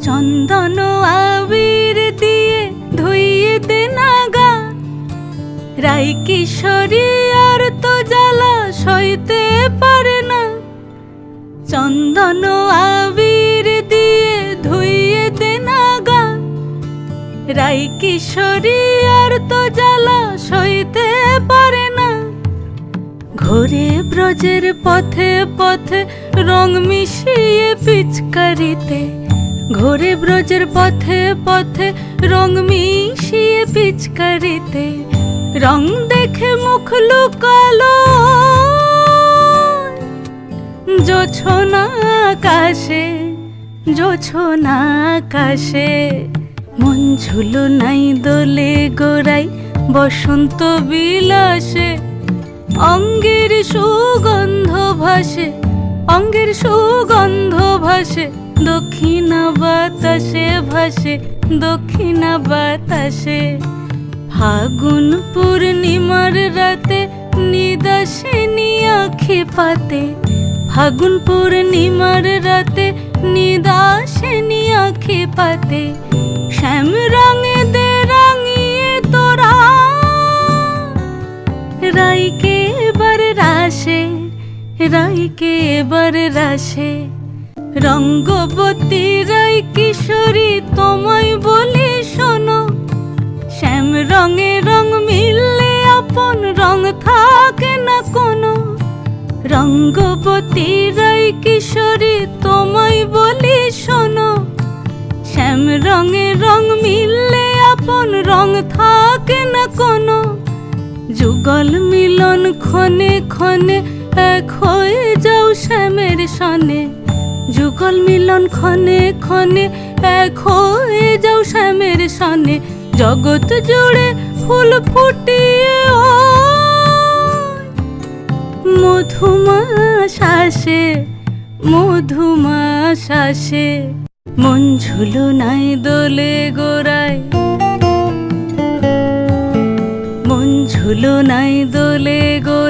চন্দন আবির দিয়ে ধুইয়ে দে না গা, রাই কিশোরী আর তো জ্বালা সইতে পারে না। চন্দন আবির দিয়ে ধুইয়ে দে না গা, রাই কিশোরী আর তো জ্বালা সইতে পারে না। ঘোরে ব্রজের পথে পথে রং মিশিয়ে পিচকারিতে, ঘোরে ব্রজের পথে পথে রং মিশিয়ে পিচকারিতে, রং দেখে মুখ লুকালো জোছনা আকাশে, জোছনা আকাশে। মন ঝুলো নাই দোলে গোড়াই বসন্ত বিলাসে, অঙ্গের সুগন্ধ ভাসে, অঙ্গের সুগন্ধ ভাসে, দক্ষিণা বাতাসে ভাসে, দক্ষিণা বাতাসে। ফাগুন পূর্ণিমার রাতে নিদাসিনী আঁখি পাতে, ফাগুন পূর্ণিমার রাতে নিদাসিনী আঁখি পাতে। শ্যাম রঙে দে রাঙিয়ে তোরা রাইকে এবার রাশে, রাইকে এবার রাশে। রঙ্গবতী রাই কিশোরী তোমায় বলি শোনো, শ্যাম রঙে রং মিললে আপন রং থাকে না কোনো। রঙ্গবতী রাই কিশোরী তোমায় বলি শোনো, শ্যাম রঙে রং মিললে আপন রং থাকে না কোনো। যুগল মিলন ক্ষণে ক্ষণে এক হয়ে যাও শ্যামের সনে, যুগল মিলন ক্ষণে ক্ষণে এক হয়ে যাও শ্যামের সনে। জগৎ জুড়ে ফুল ফুটিয়ে ও মধুমাশাসে, মধুমাশাসে। মন ঝুলো নাই দোলে গোড়ায়, মন ঝুলো নাই দোলে গোড়ায়।